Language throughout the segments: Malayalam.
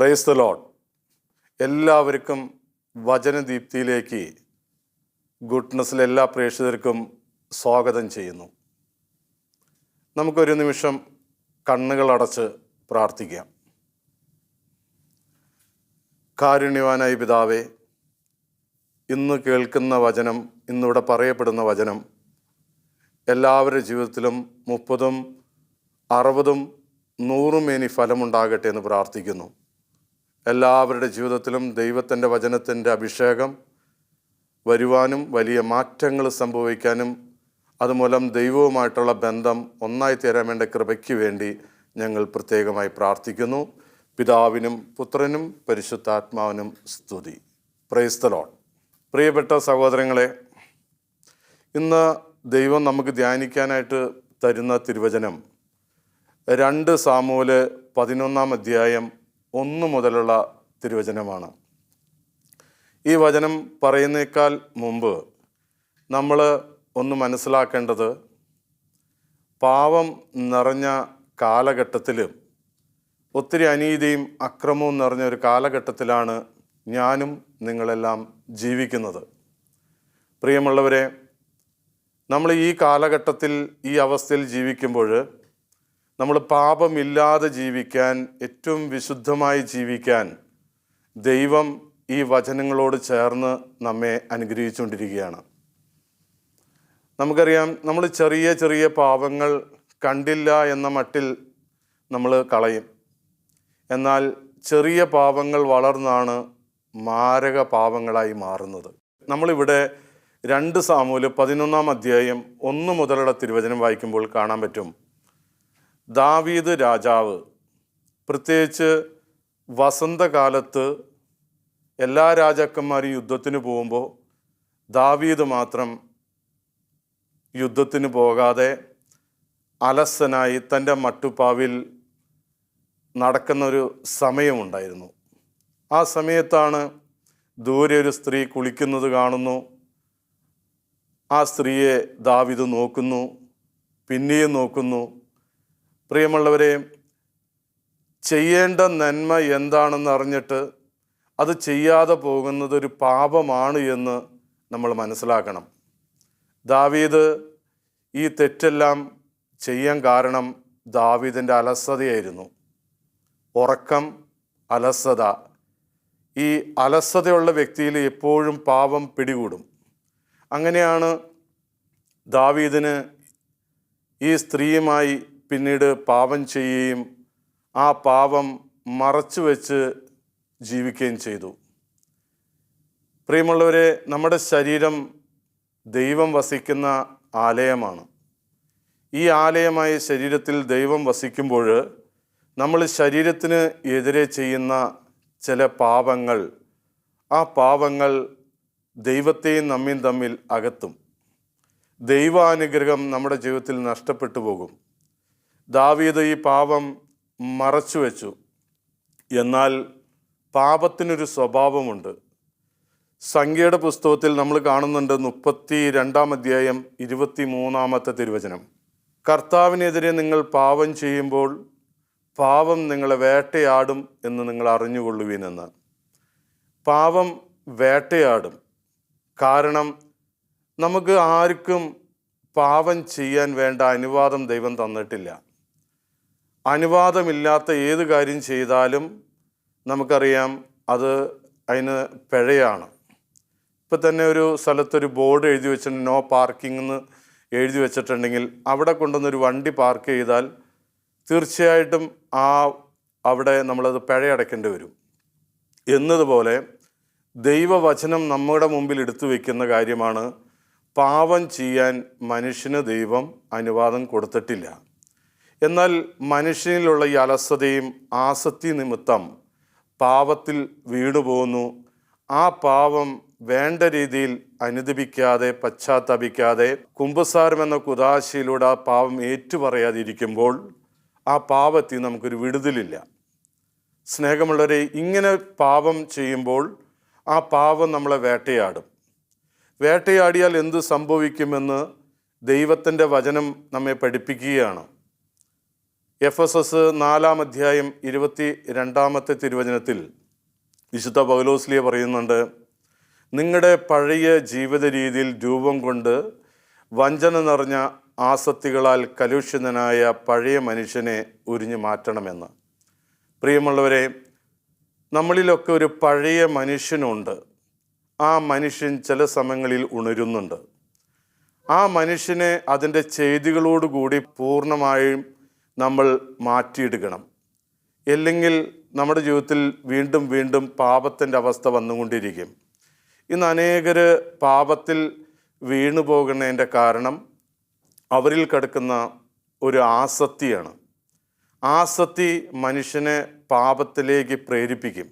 Price the Lord. എല്ലാവർക്കും വചനദീപ്തിയിലേക്ക് ഗുഡ്നസ്സിലെ എല്ലാ പ്രേക്ഷകർക്കും സ്വാഗതം ചെയ്യുന്നു. നമുക്കൊരു നിമിഷം കണ്ണുകളടച്ച് പ്രാർത്ഥിക്കാം. കാരുണ്യവാനായ പിതാവേ, ഇന്ന് കേൾക്കുന്ന വചനം, ഇന്നിവിടെ പറയപ്പെടുന്ന വചനം എല്ലാവരുടെ ജീവിതത്തിലും 30, 60, 100 മേനി ഫലമുണ്ടാകട്ടെ എന്ന് പ്രാർത്ഥിക്കുന്നു. എല്ലാവരുടെ ജീവിതത്തിലും ദൈവത്തിൻ്റെ വചനത്തിൻ്റെ അഭിഷേകം വരുവാനും വലിയ മാറ്റങ്ങൾ സംഭവിക്കാനും അതുമൂലം ദൈവവുമായിട്ടുള്ള ബന്ധം ഒന്നായി തീരാൻ വേണ്ട കൃപയ്ക്ക് വേണ്ടി ഞങ്ങൾ പ്രത്യേകമായി പ്രാർത്ഥിക്കുന്നു. പിതാവിനും പുത്രനും പരിശുദ്ധാത്മാവിനും സ്തുതി. Price the Lord. പ്രിയപ്പെട്ട സഹോദരങ്ങളെ, ഇന്ന് ദൈവം നമുക്ക് ധ്യാനിക്കാനായിട്ട് തരുന്ന തിരുവചനം 2 സാമുവേൽ 11 അധ്യായം 1 മുതലുള്ള തിരുവചനമാണ്. ഈ വചനം പറയുന്നേക്കാൾ മുമ്പ് നമ്മൾ ഒന്ന് മനസ്സിലാക്കേണ്ടത്, പാവം നിറഞ്ഞ കാലഘട്ടത്തിൽ, ഒത്തിരി അനീതിയും അക്രമവും നിറഞ്ഞ ഒരു കാലഘട്ടത്തിലാണ് ഞാനും നിങ്ങളെല്ലാം ജീവിക്കുന്നത്. പ്രിയമുള്ളവരെ, നമ്മൾ ഈ കാലഘട്ടത്തിൽ ഈ അവസ്ഥയിൽ ജീവിക്കുമ്പോൾ നമ്മൾ പാപമില്ലാതെ ജീവിക്കാൻ, ഏറ്റവും വിശുദ്ധമായി ജീവിക്കാൻ ദൈവം ഈ വചനങ്ങളോട് ചേർന്ന് നമ്മെ അനുഗ്രഹിച്ചുകൊണ്ടിരിക്കുകയാണ്. നമുക്കറിയാം, നമ്മൾ ചെറിയ ചെറിയ പാപങ്ങൾ കണ്ടില്ല എന്ന മട്ടിൽ നമ്മൾ കളയും. എന്നാൽ ചെറിയ പാപങ്ങൾ വളർന്നാണ് മാരക പാപങ്ങളായി മാറുന്നത്. നമ്മളിവിടെ 2 സാമുവേൽ 11 അധ്യായം 1 മുതലുള്ള തിരുവചനം വായിക്കുമ്പോൾ കാണാൻ പറ്റും, ദാവീദ് രാജാവ്, പ്രത്യേകിച്ച് വസന്തകാലത്ത് എല്ലാ രാജാക്കന്മാരും യുദ്ധത്തിന് പോകുമ്പോൾ ദാവീദ് മാത്രം യുദ്ധത്തിന് പോകാതെ അലസനായി തൻ്റെ മട്ടുപ്പാവിൽ നടക്കുന്നൊരു സമയമുണ്ടായിരുന്നു. ആ സമയത്താണ് ദൂരെ ഒരു സ്ത്രീ കുളിക്കുന്നത് കാണുന്നു. ആ സ്ത്രീയെ ദാവീദ് നോക്കുന്നു, പിന്നെയും നോക്കുന്നു. പ്രിയമുള്ളവരെ, ചെയ്യേണ്ട നന്മ എന്താണെന്ന് അറിഞ്ഞിട്ട് അത് ചെയ്യാതെ പോകുന്നത് ഒരു പാപമാണ് എന്ന് നമ്മൾ മനസ്സിലാക്കണം. ദാവീദ് ഈ തെറ്റെല്ലാം ചെയ്യാൻ കാരണം ദാവീദിൻ്റെ അലസതയായിരുന്നു. ഉറക്കം, അലസത. ഈ അലസതയുള്ള വ്യക്തിയിൽ എപ്പോഴും പാപം പിടികൂടും. അങ്ങനെയാണ് ദാവീദിന് ഈ സ്ത്രീയുമായി പിന്നീട് പാപം ചെയ്യുകയും ആ പാപം മറച്ചു വെച്ച് ജീവിക്കുകയും ചെയ്തു. പ്രിയമുള്ളവരെ, നമ്മുടെ ശരീരം ദൈവം വസിക്കുന്ന ആലയമാണ്. ഈ ആലയമായ ശരീരത്തിൽ ദൈവം വസിക്കുമ്പോൾ നമ്മൾ ശരീരത്തിന് എതിരെ ചെയ്യുന്ന ചില പാപങ്ങൾ, ആ പാപങ്ങൾ ദൈവത്തെയും നമ്മയും തമ്മിൽ അകത്തും. ദൈവാനുഗ്രഹം നമ്മുടെ ജീവിതത്തിൽ നഷ്ടപ്പെട്ടു പോകും. ദാവീദ് ഈ പാപം മറച്ചു വെച്ചു. എന്നാൽ പാപത്തിനൊരു സ്വഭാവമുണ്ട്. സംഖ്യയുടെ പുസ്തകത്തിൽ നമ്മൾ കാണുന്നുണ്ട് 32 അധ്യായം 23 തിരുവചനം, കർത്താവിനെതിരെ നിങ്ങൾ പാപം ചെയ്യുമ്പോൾ പാപം നിങ്ങളെ വേട്ടയാടും എന്ന് നിങ്ങൾ അറിഞ്ഞുകൊള്ളുവിനെന്ന്. പാപം വേട്ടയാടും. കാരണം നമുക്ക് ആർക്കും പാപം ചെയ്യാൻ വേണ്ട അനുവാദം ദൈവം തന്നിട്ടില്ല. അനുവാദമില്ലാത്ത ഏത് കാര്യം ചെയ്താലും നമുക്കറിയാം അത് അതിന് പിഴയാണ്. ഇപ്പം തന്നെ ഒരു സ്ഥലത്തൊരു ബോർഡ് എഴുതി വെച്ചിട്ടുണ്ട്, നോ പാർക്കിംഗ് എന്ന് എഴുതി വെച്ചിട്ടുണ്ടെങ്കിൽ അവിടെ കൊണ്ടുവന്നൊരു വണ്ടി പാർക്ക് ചെയ്താൽ തീർച്ചയായിട്ടും അവിടെ നമ്മളത് പിഴയടയ്ക്കേണ്ടി വരും. എന്നതുപോലെ ദൈവവചനം നമ്മുടെ മുമ്പിൽ എടുത്തു വയ്ക്കുന്ന കാര്യമാണ്, പാപം ചെയ്യാൻ മനുഷ്യന് ദൈവം അനുവാദം കൊടുത്തിട്ടില്ല. എന്നാൽ മനുഷ്യനിലുള്ള ഈ അലസതയും ആസക്തി നിമിത്തം പാപത്തിൽ വീണുപോകുന്നു. ആ പാപം വേണ്ട രീതിയിൽ അനുദപിക്കാതെ, പശ്ചാത്തപിക്കാതെ, കുമ്പസാരം എന്ന കുദാശയിലൂടെ ആ പാപം ഏറ്റുപറയാതിരിക്കുമ്പോൾ ആ പാപത്തിൽ നമുക്കൊരു വിടുതലില്ല. സ്നേഹമുള്ളവരെ, ഇങ്ങനെ പാപം ചെയ്യുമ്പോൾ ആ പാപം നമ്മളെ വേട്ടയാടും. വേട്ടയാടിയാൽ എന്ത് സംഭവിക്കുമെന്ന് ദൈവത്തിൻ്റെ വചനം നമ്മെ പഠിപ്പിക്കുകയാണ്. എഫെസസ് 4-ാം 22 തിരുവചനത്തിൽ വിശുദ്ധ പൗലോസ്ലീഹ പറയുന്നുണ്ട്, നിങ്ങളുടെ പഴയ ജീവിത രീതിയിൽ രൂപം കൊണ്ട് വഞ്ചന നിറഞ്ഞ ആസക്തികളാൽ കലുഷിതനായ പഴയ മനുഷ്യനെ ഉരിഞ്ഞു മാറ്റണമെന്ന്. പ്രിയമുള്ളവരെ, നമ്മളിലൊക്കെ ഒരു പഴയ മനുഷ്യനുണ്ട്. ആ മനുഷ്യൻ ചില സമയങ്ങളിൽ ഉണരുന്നുണ്ട്. ആ മനുഷ്യനെ അതിൻ്റെ ചെയ്തികളോടുകൂടി പൂർണ്ണമായും നമ്മൾ മാറ്റിയെടുക്കണം. അല്ലെങ്കിൽ നമ്മുടെ ജീവിതത്തിൽ വീണ്ടും വീണ്ടും പാപത്തിൻ്റെ അവസ്ഥ വന്നുകൊണ്ടിരിക്കും. ഇന്ന് അനേകർ പാപത്തിൽ വീണു പോകുന്നതിൻ്റെ കാരണം അവരിൽ കിടക്കുന്ന ഒരു ആസക്തിയാണ്. ആസക്തി മനുഷ്യനെ പാപത്തിലേക്ക് പ്രേരിപ്പിക്കും.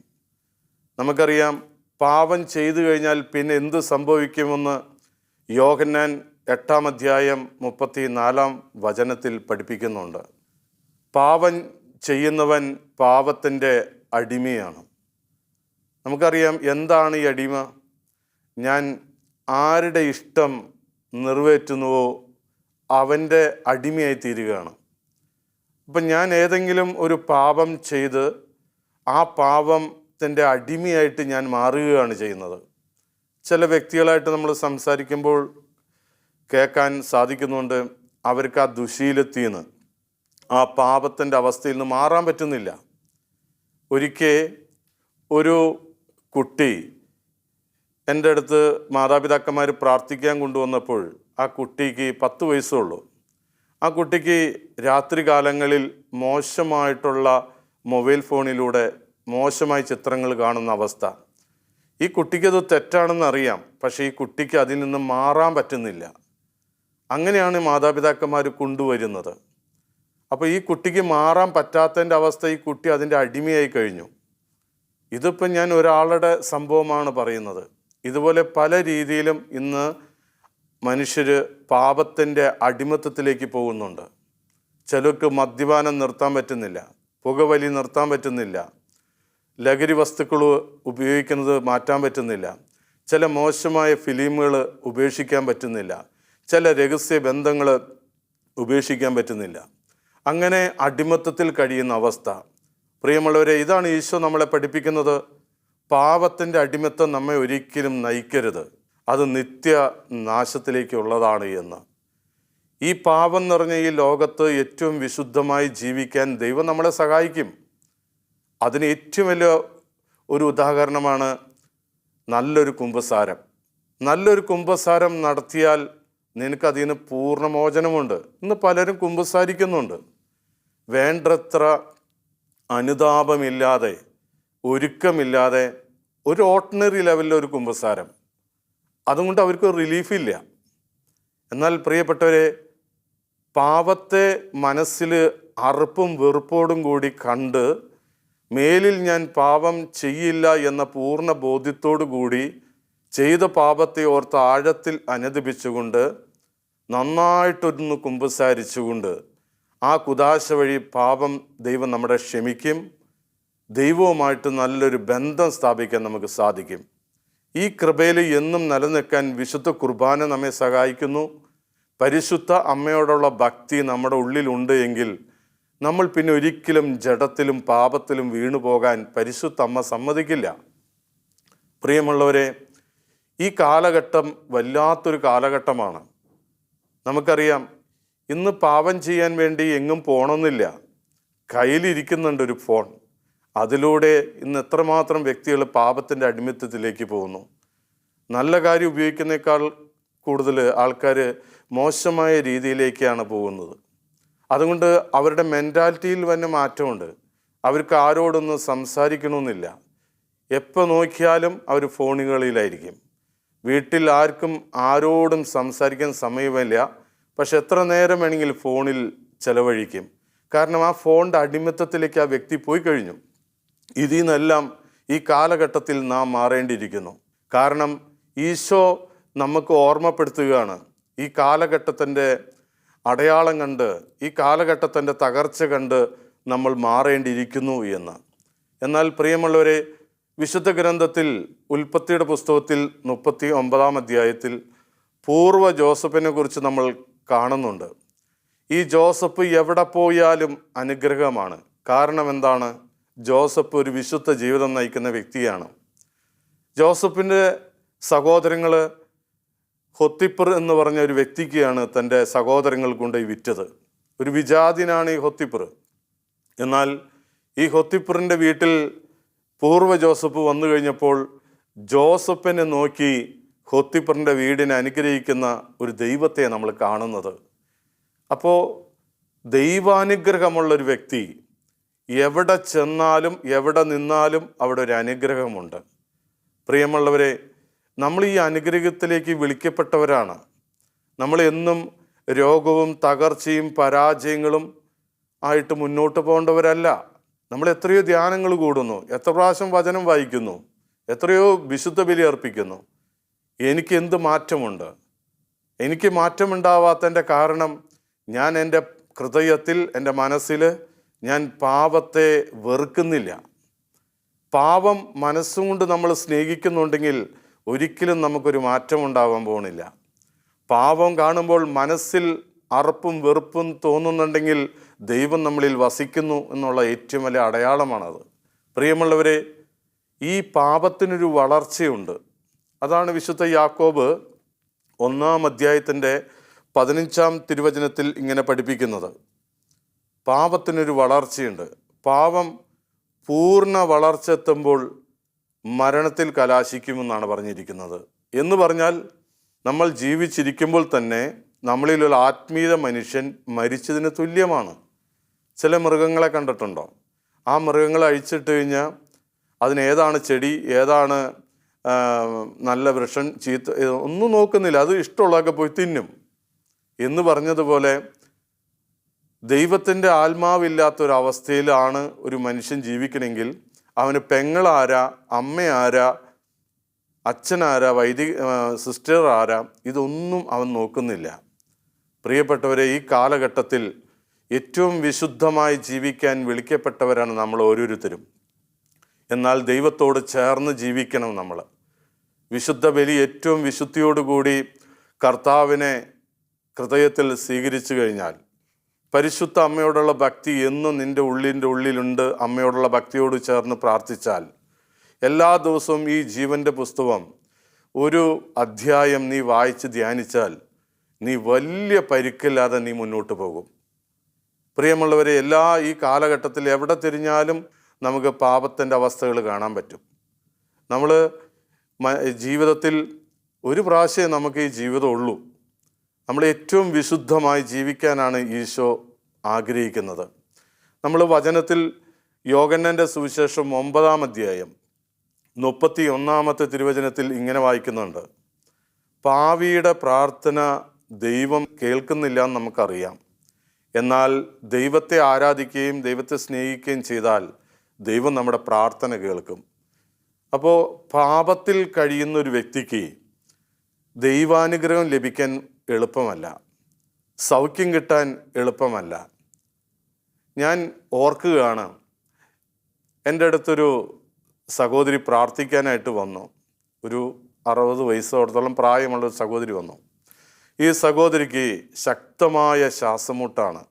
നമുക്കറിയാം, പാപം ചെയ്തു കഴിഞ്ഞാൽ പിന്നെ എന്ത് സംഭവിക്കുമെന്ന് യോഹന്നാൻ 8-ാം 34 പഠിപ്പിക്കുന്നുണ്ട്. പാപം ചെയ്യുന്നവൻ പാപത്തിൻ്റെ അടിമയാണ്. നമുക്കറിയാം എന്താണ് ഈ അടിമ. ഞാൻ ആരുടെ ഇഷ്ടം നിറവേറ്റുന്നുവോ അവൻ്റെ അടിമയായി തീരുകയാണ്. അപ്പം ഞാൻ ഏതെങ്കിലും ഒരു പാപം ചെയ്ത് ആ പാപത്തിൻ്റെ അടിമയായിട്ട് ഞാൻ മാറുകയാണ് ചെയ്യുന്നത്. ചില വ്യക്തികളായിട്ട് നമ്മൾ സംസാരിക്കുമ്പോൾ കേൾക്കാൻ സാധിക്കുന്നുണ്ട്, അവർക്ക് ആ ദുശീലത്തിന്ന്, ആ പാപത്തിൻ്റെ അവസ്ഥയിൽ നിന്ന് മാറാൻ പറ്റുന്നില്ല. ഒരിക്കൽ ഒരു കുട്ടി എൻ്റെ അടുത്ത് മാതാപിതാക്കന്മാർ പ്രാർത്ഥിക്കാൻ കൊണ്ടുവന്നപ്പോൾ ആ കുട്ടിക്ക് 10 വയസ്സുള്ളൂ. ആ കുട്ടിക്ക് രാത്രി കാലങ്ങളിൽ മോശമായിട്ടുള്ള മൊബൈൽ ഫോണിലൂടെ മോശമായ ചിത്രങ്ങൾ കാണുന്ന അവസ്ഥ. ഈ കുട്ടിക്കത് തെറ്റാണെന്നറിയാം, പക്ഷേ ഈ കുട്ടിക്ക് അതിൽ നിന്ന് മാറാൻ പറ്റുന്നില്ല. അങ്ങനെയാണ് മാതാപിതാക്കന്മാർ കൊണ്ടുവരുന്നത്. അപ്പോൾ ഈ കുട്ടിക്ക് മാറാൻ പറ്റാത്തതിൻ്റെ അവസ്ഥ, ഈ കുട്ടി അതിൻ്റെ അടിമയായി കഴിഞ്ഞു. ഇതിപ്പം ഞാൻ ഒരാളുടെ സംഭവമാണ് പറയുന്നത്. ഇതുപോലെ പല രീതിയിലും ഇന്ന് മനുഷ്യർ പാപത്തിൻ്റെ അടിമത്തത്തിലേക്ക് പോകുന്നുണ്ട്. ചിലർക്ക് മദ്യപാനം നിർത്താൻ പറ്റുന്നില്ല, പുകവലി നിർത്താൻ പറ്റുന്നില്ല, ലഹരി വസ്തുക്കൾ ഉപയോഗിക്കുന്നത് മാറ്റാൻ പറ്റുന്നില്ല, ചില മോശമായ ഫിലിമുകൾ ഉപേക്ഷിക്കാൻ പറ്റുന്നില്ല, ചില രഹസ്യ ബന്ധങ്ങൾ ഉപേക്ഷിക്കാൻ പറ്റുന്നില്ല. അങ്ങനെ അടിമത്തത്തിൽ കഴിയുന്ന അവസ്ഥ. പ്രിയമുള്ളവരെ, ഇതാണ് ഈശോ നമ്മളെ പഠിപ്പിക്കുന്നത്. പാപത്തിൻ്റെ അടിമത്തം നമ്മെ ഒരിക്കലും നയിക്കരുത്, അത് നിത്യ നാശത്തിലേക്കുള്ളതാണ് എന്ന്. ഈ പാപം നിറഞ്ഞ ഈ ലോകത്ത് ഏറ്റവും വിശുദ്ധമായി ജീവിക്കാൻ ദൈവം നമ്മളെ സഹായിക്കും. അതിന് ഏറ്റവും വലിയ ഒരു ഉദാഹരണമാണ് നല്ലൊരു കുമ്പസാരം. നല്ലൊരു കുമ്പസാരം നടത്തിയാൽ നിനക്കതിൽ നിന്ന് പൂർണ്ണമോചനമുണ്ട്. ഇന്ന് പലരും കുമ്പസാരിക്കുന്നുണ്ട്. വേണ്ടത്ര അനുതാപമില്ലാതെ, ഒരുക്കമില്ലാതെ, ഒരു ഓർഡിനറി ലെവലിലൊരു കുമ്പസാരം, അതുകൊണ്ട് അവർക്ക് റിലീഫില്ല. എന്നാൽ പ്രിയപ്പെട്ടവരെ, പാപത്തെ മനസ്സിൽ അറുപ്പും വെറുപ്പോടും കൂടി കണ്ട് മേലിൽ ഞാൻ പാപം ചെയ്യില്ല എന്ന പൂർണ്ണ ബോധ്യത്തോടു കൂടി ചെയ്ത പാപത്തെ ഓർത്ത് ആഴത്തിൽ അനുദപിച്ചുകൊണ്ട് നന്നായിട്ടൊന്ന് കുമ്പസാരിച്ചുകൊണ്ട് ആ കുദാശ വഴി പാപം ദൈവം നമ്മളെ ക്ഷമിക്കും. ദൈവവുമായിട്ട് നല്ലൊരു ബന്ധം സ്ഥാപിക്കാൻ നമുക്ക് സാധിക്കും. ഈ കൃപയിൽ എന്നും നിലനിൽക്കാൻ വിശുദ്ധ കുർബാന നമ്മെ സഹായിക്കുന്നു. പരിശുദ്ധ അമ്മയോടുള്ള ഭക്തി നമ്മുടെ ഉള്ളിലുണ്ട് എങ്കിൽ നമ്മൾ പിന്നെ ഒരിക്കലും ജഡത്തിലും പാപത്തിലും വീണു പോകാൻ പരിശുദ്ധ അമ്മ സമ്മതിക്കില്ല. പ്രിയമുള്ളവരെ, ഈ കാലഘട്ടം വല്ലാത്തൊരു കാലഘട്ടമാണ്. നമുക്കറിയാം, ഇന്ന് പാപം ചെയ്യാൻ വേണ്ടി എങ്ങും പോകണമെന്നില്ല. കയ്യിലിരിക്കുന്നുണ്ട് ഒരു ഫോൺ. അതിലൂടെ ഇന്ന് എത്രമാത്രം വ്യക്തികൾ പാപത്തിൻ്റെ അടിമത്തത്തിലേക്ക് പോകുന്നു. നല്ല കാര്യം ഉപയോഗിക്കുന്നേക്കാൾ കൂടുതൽ ആൾക്കാർ മോശമായ രീതിയിലേക്കാണ് പോകുന്നത്. അതുകൊണ്ട് അവരുടെ മെൻറ്റാലിറ്റിയിൽ തന്നെ മാറ്റമുണ്ട്. അവർക്ക് ആരോടൊന്നും സംസാരിക്കണമെന്നില്ല. എപ്പോൾ നോക്കിയാലും അവർ ഫോണുകളിലായിരിക്കും. വീട്ടിൽ ആർക്കും ആരോടും സംസാരിക്കാൻ സമയമില്ല, പക്ഷെ എത്ര നേരം വേണമെങ്കിലും ഫോണിൽ ചെലവഴിക്കും. കാരണം ആ ഫോണിൻ്റെ അടിമത്തത്തിലേക്ക് ആ വ്യക്തി പോയി കഴിഞ്ഞു. ഇതിൽ നിന്നെല്ലാം ഈ കാലഘട്ടത്തിൽ നാം മാറേണ്ടിയിരിക്കുന്നു. കാരണം ഈശോ നമുക്ക് ഓർമ്മപ്പെടുത്തുകയാണ്, ഈ കാലഘട്ടത്തിൻ്റെ അടയാളം കണ്ട്, ഈ കാലഘട്ടത്തിൻ്റെ തകർച്ച കണ്ട് നമ്മൾ മാറേണ്ടിയിരിക്കുന്നു എന്ന്. എന്നാൽ പ്രിയമുള്ളവരെ, വിശുദ്ധ ഗ്രന്ഥത്തിൽ ഉൽപ്പത്തിയുടെ പുസ്തകത്തിൽ 39-ാം അധ്യായത്തിൽ പൂർവ്വ ജോസഫിനെ കുറിച്ച് നമ്മൾ കാണുന്നുണ്ട്. ഈ ജോസഫ് എവിടെ പോയാലും അനുഗ്രഹമാണ്. കാരണം എന്താണ്? ജോസഫ് ഒരു വിശുദ്ധ ജീവിതം നയിക്കുന്ന വ്യക്തിയാണ്. ജോസഫിൻ്റെ സഹോദരങ്ങൾ ഹൊത്തിപ്പർ എന്ന് പറഞ്ഞ ഒരു വ്യക്തിക്കാണ് തൻ്റെ സഹോദരങ്ങൾ കൊണ്ട് വിറ്റത്. ഒരു വിജാതിനാണ് ഈ ഹൊത്തിപ്പർ. എന്നാൽ ഈ ഹൊത്തിപ്പറിൻ്റെ വീട്ടിൽ പൂർവ്വ ജോസഫ് വന്നു കഴിഞ്ഞപ്പോൾ ജോസഫിനെ നോക്കി ഹൊത്തിപ്പറിൻ്റെ വീടിനെ അനുഗ്രഹിക്കുന്ന ഒരു ദൈവത്തെ നമ്മൾ കാണുന്നത്. അപ്പോൾ ദൈവാനുഗ്രഹമുള്ളൊരു വ്യക്തി എവിടെ ചെന്നാലും എവിടെ നിന്നാലും അവിടെ ഒരു അനുഗ്രഹമുണ്ട്. പ്രിയമുള്ളവരെ, നമ്മൾ ഈ അനുഗ്രഹത്തിലേക്ക് വിളിക്കപ്പെട്ടവരാണ്. നമ്മൾ എന്നും രോഗവും തകർച്ചയും പരാജയങ്ങളും ആയിട്ട് മുന്നോട്ട് പോകേണ്ടവരല്ല. നമ്മൾ എത്രയോ ധ്യാനങ്ങൾ കൂടുന്നു, എത്ര പ്രാവശ്യം വചനം വായിക്കുന്നു, എത്രയോ വിശുദ്ധ ബലി അർപ്പിക്കുന്നു. എനിക്ക് എന്ത് മാറ്റമുണ്ട്? എനിക്ക് മാറ്റമുണ്ടാവാത്തതിൻ്റെ കാരണം ഞാൻ എൻ്റെ ഹൃദയത്തിൽ, എൻ്റെ മനസ്സിൽ ഞാൻ പാപത്തെ വെറുക്കുന്നില്ല. പാപം മനസ്സുകൊണ്ട് നമ്മൾ സ്നേഹിക്കുന്നുണ്ടെങ്കിൽ ഒരിക്കലും നമുക്കൊരു മാറ്റം ഉണ്ടാവാൻ പോകുന്നില്ല. പാപം കാണുമ്പോൾ മനസ്സിൽ അറപ്പും വെറുപ്പും തോന്നുന്നുണ്ടെങ്കിൽ ദൈവം നമ്മളിൽ വസിക്കുന്നു എന്നുള്ള ഏറ്റവും വലിയ അടയാളമാണത്. പ്രിയമുള്ളവരെ, ഈ പാപത്തിനൊരു വളർച്ചയുണ്ട്. അതാണ് വിശുദ്ധ യാക്കോബ് 1-ാം അധ്യായത്തിൻ്റെ 15-ാം തിരുവചനത്തിൽ ഇങ്ങനെ പഠിപ്പിക്കുന്നത്. പാപത്തിനൊരു വളർച്ചയുണ്ട്. പാപം പൂർണ്ണ വളർച്ച എത്തുമ്പോൾ മരണത്തിൽ കലാശിക്കുമെന്നാണ് പറഞ്ഞിരിക്കുന്നത്. എന്ന് പറഞ്ഞാൽ നമ്മൾ ജീവിച്ചിരിക്കുമ്പോൾ തന്നെ നമ്മളിലുള്ള ആത്മീയ മനുഷ്യൻ മരിച്ചതിന് തുല്യമാണ്. ചില മൃഗങ്ങളെ കണ്ടിട്ടുണ്ടോ? ആ മൃഗങ്ങളെ അഴിച്ചിട്ട് കഴിഞ്ഞാൽ അതിനേതാണ് ചെടി, ഏതാണ് നല്ല വൃക്ഷം, ചീത്ത ഒന്നും നോക്കുന്നില്ല, അത് ഇഷ്ടമുള്ളതൊക്കെ പോയി തിന്നും എന്ന് പറഞ്ഞതുപോലെ ദൈവത്തിൻ്റെ ആത്മാവില്ലാത്തൊരവസ്ഥയിലാണ് ഒരു മനുഷ്യൻ ജീവിക്കണമെങ്കിൽ അവന് പെങ്ങളാരാ, അമ്മയാരാ, അച്ഛനാരാ, സിസ്റ്റർ ആരാ, ഇതൊന്നും അവൻ നോക്കുന്നില്ല. പ്രിയപ്പെട്ടവരെ, ഈ കാലഘട്ടത്തിൽ ഏറ്റവും വിശുദ്ധമായി ജീവിക്കാൻ വിളിക്കപ്പെട്ടവരാണ് നമ്മൾ ഓരോരുത്തരും. എന്നാൽ ദൈവത്തോട് ചേർന്ന് ജീവിക്കണം നമ്മൾ. വിശുദ്ധ ബലി ഏറ്റവും വിശുദ്ധിയോടുകൂടി കർത്താവിനെ ഹൃദയത്തിൽ സ്വീകരിച്ചു കഴിഞ്ഞാൽ, പരിശുദ്ധ അമ്മയോടുള്ള ഭക്തി എന്നും നിൻ്റെ ഉള്ളിലുണ്ട്. അമ്മയോടുള്ള ഭക്തിയോട് ചേർന്ന് പ്രാർത്ഥിച്ചാൽ, എല്ലാ ദിവസവും ഈ ജീവൻ്റെ പുസ്തകം ഒരു അധ്യായം നീ വായിച്ച് ധ്യാനിച്ചാൽ നീ വലിയ പരിക്കില്ലാതെ നീ മുന്നോട്ട് പോകും. പ്രിയമുള്ളവരെ, ഈ കാലഘട്ടത്തിൽ എവിടെ തിരിഞ്ഞാലും നമുക്ക് പാപത്തിൻ്റെ അവസ്ഥകൾ കാണാൻ പറ്റും. നമ്മൾ ജീവിതത്തിൽ ഒരു പ്രാവശ്യമേ നമുക്ക് ഈ ജീവിതം ഉള്ളൂ. നമ്മൾ ഏറ്റവും വിശുദ്ധമായി ജീവിക്കാനാണ് ഈശോ ആഗ്രഹിക്കുന്നത്. നമ്മൾ വചനത്തിൽ യോഹന്നാൻ്റെ സുവിശേഷം 9-ാം അധ്യായം 31-ാമത്തെ തിരുവചനത്തിൽ ഇങ്ങനെ വായിക്കുന്നുണ്ട്. പാപിയുടെ പ്രാർത്ഥന ദൈവം കേൾക്കുന്നില്ല എന്ന് നമുക്കറിയാം. എന്നാൽ ദൈവത്തെ ആരാധിക്കുകയും ദൈവത്തെ സ്നേഹിക്കുകയും ചെയ്താൽ ദൈവം നമ്മുടെ പ്രാർത്ഥന കേൾക്കും. അപ്പോൾ പാപത്തിൽ കഴിയുന്ന ഒരു വ്യക്തിക്ക് ദൈവാനുഗ്രഹം ലഭിക്കാൻ എളുപ്പമല്ല, സൗഖ്യം കിട്ടാൻ എളുപ്പമല്ല. ഞാൻ ഓർക്കുകയാണ്, എൻ്റെ അടുത്തൊരു സഹോദരി പ്രാർത്ഥിക്കാനായിട്ട് വന്നു. ഒരു 60 വയസ്സോടത്തോളം പ്രായമുള്ളൊരു സഹോദരി വന്നു. ഈ സഹോദരിക്ക് ശക്തമായ ശ്വാസമുട്ടാണ്.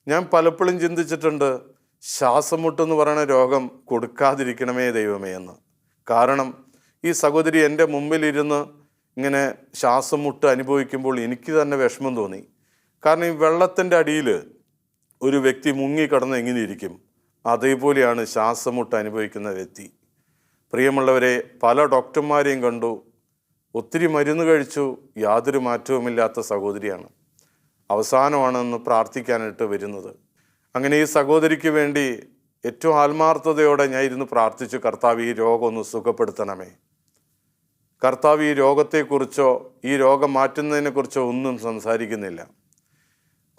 ഞാൻ പലപ്പോഴും ചിന്തിച്ചിട്ടുണ്ട്, ശ്വാസമുട്ടെന്ന് പറയുന്ന രോഗം കൊടുക്കാതിരിക്കണമേ ദൈവമേ എന്ന്. കാരണം ഈ സഹോദരി എൻ്റെ മുമ്പിലിരുന്ന് ഇങ്ങനെ ശ്വാസം മുട്ട് അനുഭവിക്കുമ്പോൾ എനിക്ക് തന്നെ വിഷമം തോന്നി. കാരണം ഈ വെള്ളത്തിൻ്റെ അടിയിൽ ഒരു വ്യക്തി മുങ്ങിക്കിടന്ന് എങ്ങനെ ഇരിക്കും, അതേപോലെയാണ് ശ്വാസമുട്ട് അനുഭവിക്കുന്ന വ്യക്തി. പ്രിയമുള്ളവരെ, പല ഡോക്ടർമാരെയും കണ്ടു, ഒത്തിരി മരുന്ന് കഴിച്ചു, യാതൊരു മാറ്റവുമില്ലാത്ത സഹോദരിയാണ്. അവസാനമാണെന്ന് പ്രാർത്ഥിക്കാനായിട്ട് വരുന്നത്. അങ്ങനെ ഈ സഹോദരിക്ക് വേണ്ടി ഏറ്റവും ആത്മാർത്ഥതയോടെ ഞാൻ ഇരുന്ന് പ്രാർത്ഥിച്ചു, കർത്താവ് ഈ രോഗം ഒന്ന് സുഖപ്പെടുത്തണമേ. കർത്താവ് ഈ രോഗത്തെക്കുറിച്ചോ ഈ രോഗം മാറ്റുന്നതിനെക്കുറിച്ചോ ഒന്നും സംസാരിക്കുന്നില്ല.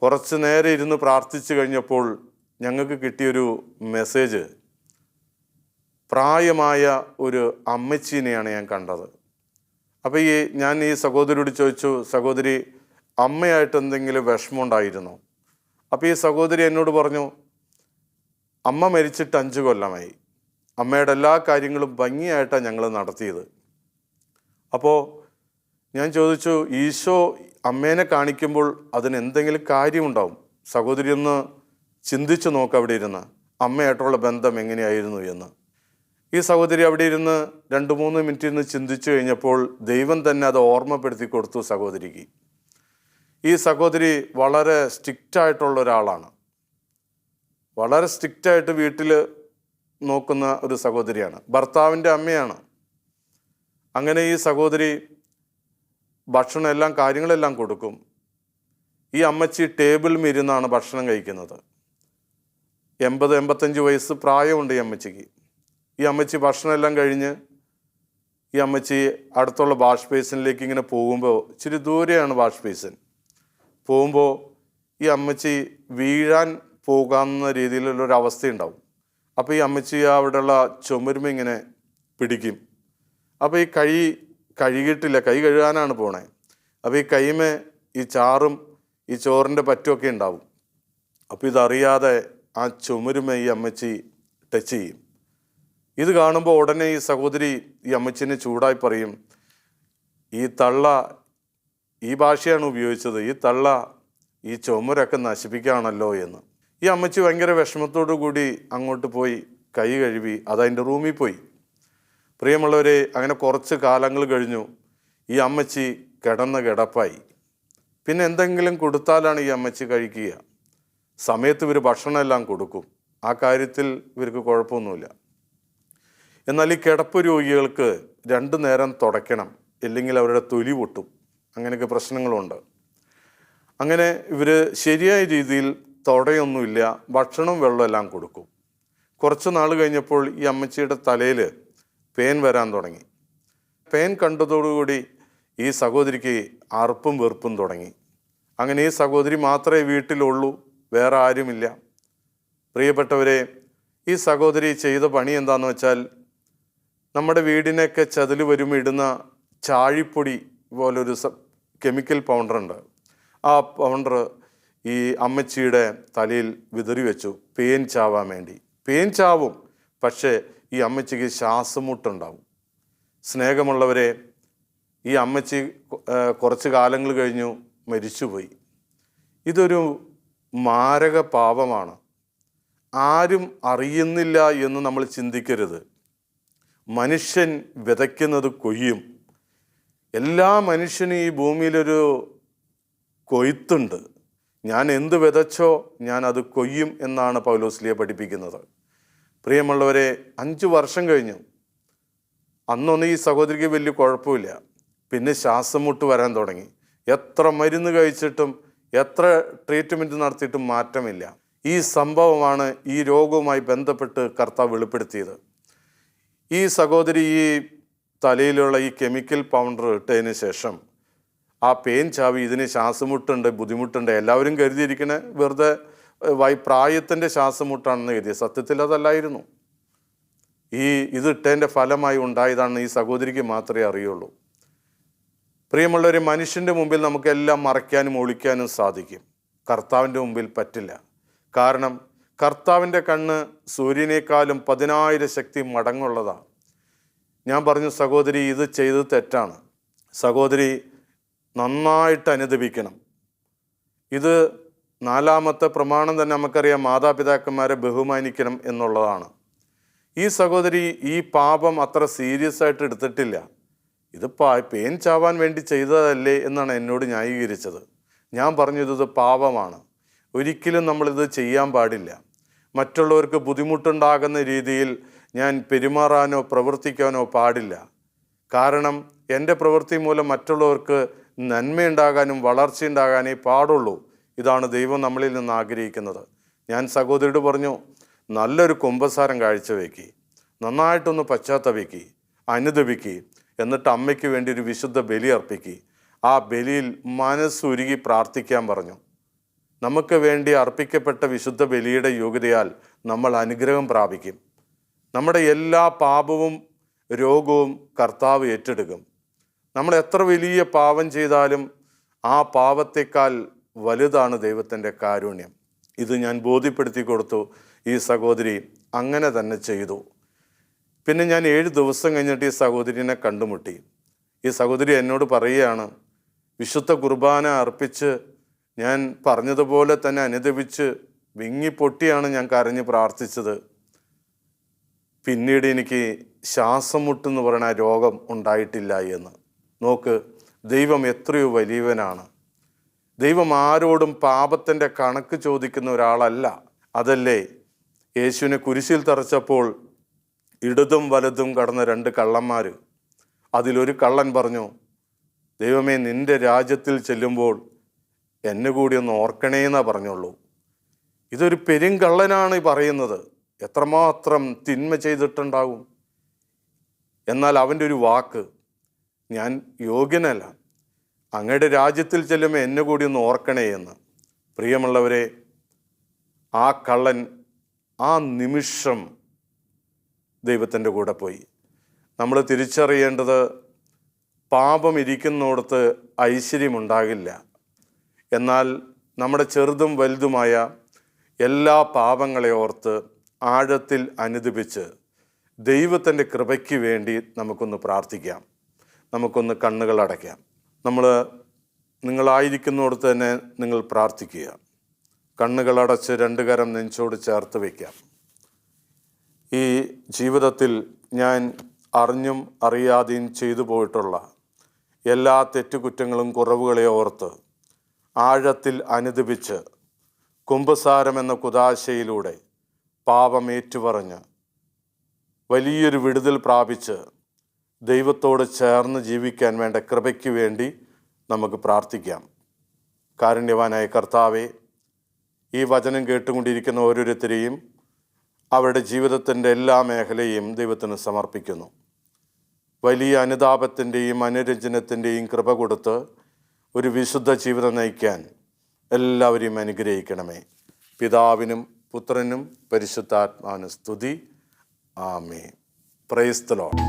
കുറച്ച് നേരം ഇരുന്ന് പ്രാർത്ഥിച്ചു കഴിഞ്ഞപ്പോൾ ഞങ്ങൾക്ക് കിട്ടിയൊരു മെസ്സേജ്, പ്രായമായ ഒരു അമ്മച്ചീനെയാണ് ഞാൻ കണ്ടത്. അപ്പോൾ ഞാൻ ഈ സഹോദരിയോട് ചോദിച്ചു, സഹോദരി അമ്മയായിട്ട് എന്തെങ്കിലും വിഷമമുണ്ടായിരുന്നോ? അപ്പോൾ ഈ സഹോദരി എന്നോട് പറഞ്ഞു, അമ്മ മരിച്ചിട്ട് 5 കൊല്ലമായി. അമ്മയുടെ എല്ലാ കാര്യങ്ങളും ഭംഗിയായിട്ടാണ് ഞങ്ങൾ നടത്തിയത്. അപ്പോൾ ഞാൻ ചോദിച്ചു, ഈശോ അമ്മേനെ കാണിക്കുമ്പോൾ അതിന് എന്തെങ്കിലും കാര്യമുണ്ടാവും? സഹോദരി ഒന്ന് ചിന്തിച്ചു നോക്ക് അവിടെ ഇരുന്ന്, അമ്മയായിട്ടുള്ള ബന്ധം എങ്ങനെയായിരുന്നു എന്ന്. ഈ സഹോദരി അവിടെ ഇരുന്ന് 2-3 മിനിറ്റ് ഇരുന്ന് ചിന്തിച്ചു കഴിഞ്ഞപ്പോൾ ദൈവം തന്നെ അത് ഓർമ്മപ്പെടുത്തി കൊടുത്തു സഹോദരിക്ക്. ഈ സഹോദരി വളരെ സ്ട്രിക്റ്റായിട്ടുള്ള ഒരാളാണ്, വളരെ സ്ട്രിക്റ്റായിട്ട് വീട്ടിൽ നോക്കുന്ന ഒരു സഹോദരിയാണ്, ഭർത്താവിൻ്റെ അമ്മയാണ്. അങ്ങനെ ഈ സഹോദരി ഭക്ഷണം എല്ലാം കാര്യങ്ങളെല്ലാം കൊടുക്കും. ഈ അമ്മച്ചി ടേബിളിൽ ഇരുന്നാണ് ഭക്ഷണം കഴിക്കുന്നത്. 80-85 വയസ്സ് പ്രായമുണ്ട് ഈ അമ്മച്ചിക്ക്. ഈ അമ്മച്ചി ഭക്ഷണം എല്ലാം കഴിഞ്ഞ് ഈ അമ്മച്ചി അടുത്തുള്ള വാഷ് ബേസിനിലേക്ക് ഇങ്ങനെ പോകുമ്പോൾ, ഇച്ചിരി ദൂരെയാണ് വാഷ് ബേസിൻ, പോകുമ്പോൾ ഈ അമ്മച്ചി വീഴാൻ പോകാവുന്ന രീതിയിലുള്ളൊരവസ്ഥയുണ്ടാവും. അപ്പോൾ ഈ അമ്മച്ചി അവിടെയുള്ള ചുമരുമ ഇങ്ങനെ പിടിക്കും. അപ്പോൾ ഈ കൈ കഴുകിയിട്ടില്ല, കൈ കഴുകാനാണ് പോണേ. അപ്പോൾ ഈ കൈമേ ഈ ചാറും ഈ ചോറിൻ്റെ പറ്റുമൊക്കെ ഉണ്ടാവും. അപ്പോൾ ഇതറിയാതെ ആ ചുമരുമ ഈ അമ്മച്ചി ടച്ച് ചെയ്യും. ഇത് കാണുമ്പോൾ ഉടനെ ഈ സഹോദരി ഈ അമ്മച്ചിനെ ചൂടായി പറയും, ഈ തള്ള, ഈ ഭാഷയാണ് ഉപയോഗിച്ചത്, ഈ തള്ള ഈ ചുമരൊക്കെ നശിപ്പിക്കുകയാണല്ലോ എന്ന്. ഈ അമ്മച്ചി ഭയങ്കര വിഷമത്തോടു കൂടി അങ്ങോട്ട് പോയി കൈ കഴുകി അതതിൻ്റെ റൂമിൽ പോയി. പ്രിയമുള്ളവരെ, അങ്ങനെ കുറച്ച് കാലങ്ങൾ കഴിഞ്ഞു. ഈ അമ്മച്ചി കിടന്ന കിടപ്പായി. പിന്നെ എന്തെങ്കിലും കൊടുത്താലാണ് ഈ അമ്മച്ചി കഴിക്കുക. സമയത്ത് ഇവർ ഭക്ഷണമെല്ലാം കൊടുക്കും, ആ കാര്യത്തിൽ ഇവർക്ക് കുഴപ്പമൊന്നുമില്ല. എന്നാൽ ഈ കിടപ്പ് രോഗികൾക്ക് 2 നേരം തുടയ്ക്കണം, ഇല്ലെങ്കിൽ അവരുടെ തൊലി പൊട്ടും, അങ്ങനെയൊക്കെ പ്രശ്നങ്ങളുണ്ട്. അങ്ങനെ ഇവർ ശരിയായ രീതിയിൽ തുടയൊന്നുമില്ല, ഭക്ഷണവും വെള്ളമെല്ലാം കൊടുക്കും. കുറച്ച് നാൾ കഴിഞ്ഞപ്പോൾ ഈ അമ്മച്ചിയുടെ തലയിൽ പേൻ വരാൻ തുടങ്ങി. പേൻ കണ്ടതോടുകൂടി ഈ സഹോദരിക്ക് അറുപ്പും വെറുപ്പും തുടങ്ങി. അങ്ങനെ ഈ സഹോദരി മാത്രമേ വീട്ടിലുള്ളൂ, വേറെ ആരുമില്ല. പ്രിയപ്പെട്ടവരെ, ഈ സഹോദരി ചെയ്ത പണി എന്താണെന്ന് വെച്ചാൽ, നമ്മുടെ വീടിനൊക്കെ ചതിൽ വരുമ്പോൾ ഇടുന്ന ചാഴിപ്പൊടി പോലൊരു കെമിക്കൽ പൗഡറുണ്ട്. ആ പൗഡർ ഈ അമ്മച്ചിയുടെ തലയിൽ വിതറി വെച്ചു, പേൻ ചാവാൻ വേണ്ടി. പേൻ ചാവും, പക്ഷേ ഈ അമ്മച്ചിക്ക് ശ്വാസമുട്ടുണ്ടാവും. സ്നേഹമുള്ളവരെ, ഈ അമ്മച്ചി കുറച്ച് കാലങ്ങൾ കഴിഞ്ഞു മരിച്ചുപോയി. ഇതൊരു മാരക പാപമാണ്. ആരും അറിയുന്നില്ല എന്ന് നമ്മൾ ചിന്തിക്കരുത്. മനുഷ്യൻ വിതയ്ക്കുന്നത് കൊയ്യും. എല്ലാ മനുഷ്യനും ഈ ഭൂമിയിലൊരു കൊയ്ത്തുണ്ട്. ഞാൻ എന്ത് വിതച്ചോ ഞാൻ അത് കൊയ്യും എന്നാണ് പൗലോസ്ലീഹ പഠിപ്പിക്കുന്നത്. പ്രിയമുള്ളവരെ, 5 വർഷം കഴിഞ്ഞു. അന്നൊന്നും ഈ സഹോദരിക്ക് വലിയ കുഴപ്പമില്ല. പിന്നെ ശ്വാസം മുട്ട് വരാൻ തുടങ്ങി. എത്ര മരുന്ന് കഴിച്ചിട്ടും എത്ര ട്രീറ്റ്മെൻറ്റ് നടത്തിയിട്ടും മാറ്റമില്ല. ഈ സംഭവമാണ് ഈ രോഗവുമായി ബന്ധപ്പെട്ട് കർത്താവ് വെളിപ്പെടുത്തിയത്. ഈ സഹോദരി ഈ തലയിലുള്ള ഈ കെമിക്കൽ പൗഡർ ഇട്ടതിന് ശേഷം ആ പേൻ ചാവി, ഇതിന് ശ്വാസമുട്ടുണ്ട്, ബുദ്ധിമുട്ടുണ്ട്, എല്ലാവരും കരുതിയിരിക്കണേ വെറുതെ പ്രായത്തിൻ്റെ ശ്വാസമുട്ടാണെന്ന് കരുതിയ. സത്യത്തിൽ അതല്ലായിരുന്നു. ഇത് ഇട്ടതിൻ്റെ ഫലമായി ഉണ്ടായതാണെന്ന് ഈ സഹോദരിക്ക് മാത്രമേ അറിയുള്ളൂ. പ്രിയമുള്ളവർ, മനുഷ്യൻ്റെ മുമ്പിൽ നമുക്കെല്ലാം മറയ്ക്കാനും ഒളിക്കാനും സാധിക്കും, കർത്താവിൻ്റെ മുമ്പിൽ പറ്റില്ല. കാരണം കർത്താവിൻ്റെ കണ്ണ് സൂര്യനേക്കാളും 10,000 ശക്തി മടങ്ങുള്ളതാണ്. ഞാൻ പറഞ്ഞു, സഹോദരി ഇത് ചെയ്തത് തെറ്റാണ്. സഹോദരി നന്നായിട്ട് അനുദപിക്കണം. ഇത് 4ാമത്തെ പ്രമാണം തന്നെ നമുക്കറിയാം, മാതാപിതാക്കന്മാരെ ബഹുമാനിക്കണം എന്നുള്ളതാണ്. ഈ സഹോദരി ഈ പാപം അത്ര സീരിയസ് ആയിട്ട് എടുത്തിട്ടില്ല. ഇത് പേൻ ചാവാൻ വേണ്ടി ചെയ്തതല്ലേ എന്നാണ് എന്നോട് ന്യായീകരിച്ചത്. ഞാൻ പറഞ്ഞു, ഇത് പാപമാണ്, ഒരിക്കലും നമ്മളിത് ചെയ്യാൻ പാടില്ല. മറ്റുള്ളവർക്ക് ബുദ്ധിമുട്ടുണ്ടാകുന്ന രീതിയിൽ ഞാൻ പെരുമാറാനോ പ്രവർത്തിക്കാനോ പാടില്ല. കാരണം എൻ്റെ പ്രവൃത്തി മൂലം മറ്റുള്ളവർക്ക് നന്മയുണ്ടാകാനും വളർച്ചയുണ്ടാകാനേ പാടുള്ളൂ. ഇതാണ് ദൈവം നമ്മളിൽ നിന്ന് ആഗ്രഹിക്കുന്നത്. ഞാൻ സഹോദരിയോട് പറഞ്ഞു, നല്ലൊരു കുമ്പസാരം കാഴ്ചവെക്കി, നന്നായിട്ടൊന്ന് പശ്ചാത്തപിക്കി, അനുദപിക്കി, എന്നിട്ട് അമ്മയ്ക്ക് വേണ്ടി ഒരു വിശുദ്ധ ബലി അർപ്പിക്കി. ആ ബലിയിൽ മനസ്സുരുകി പ്രാർത്ഥിക്കാൻ പറഞ്ഞു. നമുക്ക് വേണ്ടി അർപ്പിക്കപ്പെട്ട വിശുദ്ധ ബലിയുടെ യോഗ്യതയാൽ നമ്മൾ അനുഗ്രഹം പ്രാപിക്കും. നമ്മുടെ എല്ലാ പാപവും രോഗവും കർത്താവ് ഏറ്റെടുക്കും. നമ്മൾ എത്ര വലിയ പാപം ചെയ്താലും ആ പാപത്തേക്കാൾ വലുതാണ് ദൈവത്തിൻ്റെ കാരുണ്യം. ഇത് ഞാൻ ബോധ്യപ്പെടുത്തി കൊടുത്തു. ഈ സഹോദരി അങ്ങനെ തന്നെ ചെയ്തു. പിന്നെ ഞാൻ 7 ദിവസം കഴിഞ്ഞിട്ട് ഈ സഹോദരിനെ കണ്ടുമുട്ടി. ഈ ഈ സഹോദരി എന്നോട് പറയുകയാണ്, വിശുദ്ധ കുർബാന അർപ്പിച്ച് ഞാൻ പറഞ്ഞതുപോലെ തന്നെ അനുദപിച്ച് വിങ്ങിപ്പൊട്ടിയാണ് ഞാൻ കരഞ്ഞ് പ്രാർത്ഥിച്ചത്. പിന്നീട് എനിക്ക് ശ്വാസം മുട്ടെന്ന് പറയുന്ന രോഗം ഉണ്ടായിട്ടില്ല എന്ന്. നോക്ക്, ദൈവം എത്രയോ വലിയവനാണ്. ദൈവം ആരോടും പാപത്തിൻ്റെ കണക്ക് ചോദിക്കുന്ന ഒരാളല്ല. അതല്ലേ യേശുവിനെ കുരിശിൽ തറച്ചപ്പോൾ ഇടതും വലതും കടന്ന 2 കള്ളന്മാർ, അതിലൊരു കള്ളൻ പറഞ്ഞു, ദൈവമേ, നിന്റെ രാജ്യത്തിൽ ചെല്ലുമ്പോൾ എന്നെ കൂടി ഒന്ന് ഓർക്കണേന്നാ പറഞ്ഞുള്ളൂ. ഇതൊരു പെരുങ്കള്ളനാണ് ഈ പറയുന്നത്. എത്രമാത്രം തിന്മ ചെയ്തിട്ടുണ്ടാകും. എന്നാൽ അവൻ്റെ ഒരു വാക്ക്, ഞാൻ യോഗ്യനല്ല, അങ്ങയുടെ രാജ്യത്തിൽ ചെല്ലുമ്പോൾ എന്നെ കൂടി ഒന്ന് ഓർക്കണേ എന്ന്. പ്രിയമുള്ളവരെ, ആ കള്ളൻ ആ നിമിഷം ദൈവത്തിൻ്റെ കൂടെ പോയി. നമ്മൾ തിരിച്ചറിയേണ്ടത്, പാപം ഇരിക്കുന്നിടത്ത് ഐശ്വര്യമുണ്ടാകില്ല. എന്നാൽ നമ്മുടെ ചെറുതും വലുതുമായ എല്ലാ പാപങ്ങളെ ഓർത്ത് ആഴത്തിൽ അനുദപിച്ച് ദൈവത്തിൻ്റെ കൃപയ്ക്ക് വേണ്ടി നമുക്കൊന്ന് പ്രാർത്ഥിക്കാം. നമുക്കൊന്ന് കണ്ണുകൾ അടയ്ക്കാം. നിങ്ങളായിരിക്കുന്നിടത്ത് തന്നെ നിങ്ങൾ പ്രാർത്ഥിക്കുക. കണ്ണുകളടച്ച് 2 കരം നെഞ്ചോട് ചേർത്ത് വയ്ക്കാം. ഈ ജീവിതത്തിൽ ഞാൻ അറിഞ്ഞും അറിയാതെയും ചെയ്തു പോയിട്ടുള്ള എല്ലാ തെറ്റുകുറ്റങ്ങളും കുറവുകളെ ഓർത്ത് ആഴത്തിൽ അനുദപിച്ച് കുമ്പസാരം എന്ന കുദാശയിലൂടെ പാപം ഏറ്റുപറഞ്ഞ് വലിയൊരു വിടുതൽ പ്രാപിച്ച് ദൈവത്തോട് ചേർന്ന് ജീവിക്കാൻ വേണ്ട കൃപയ്ക്ക് വേണ്ടി നമുക്ക് പ്രാർത്ഥിക്കാം. കാരുണ്യവാനായ കർത്താവേ, ഈ വചനം കേട്ടുകൊണ്ടിരിക്കുന്ന ഓരോരുത്തരെയും അവരുടെ ജീവിതത്തിൻ്റെ എല്ലാ മേഖലയും ദൈവത്തിന് സമർപ്പിക്കുന്നു. വലിയ അനുതാപത്തിൻ്റെയും അനുരഞ്ജനത്തിൻ്റെയും കൃപ കൊടുത്ത് ഒരു വിശുദ്ധ ജീവിതം നയിക്കാൻ എല്ലാവരെയും അനുഗ്രഹിക്കണമേ. പിതാവിനും പുത്രനും പരിശുദ്ധാത്മാവിനും സ്തുതി. ആമേൻ. Praise the Lord.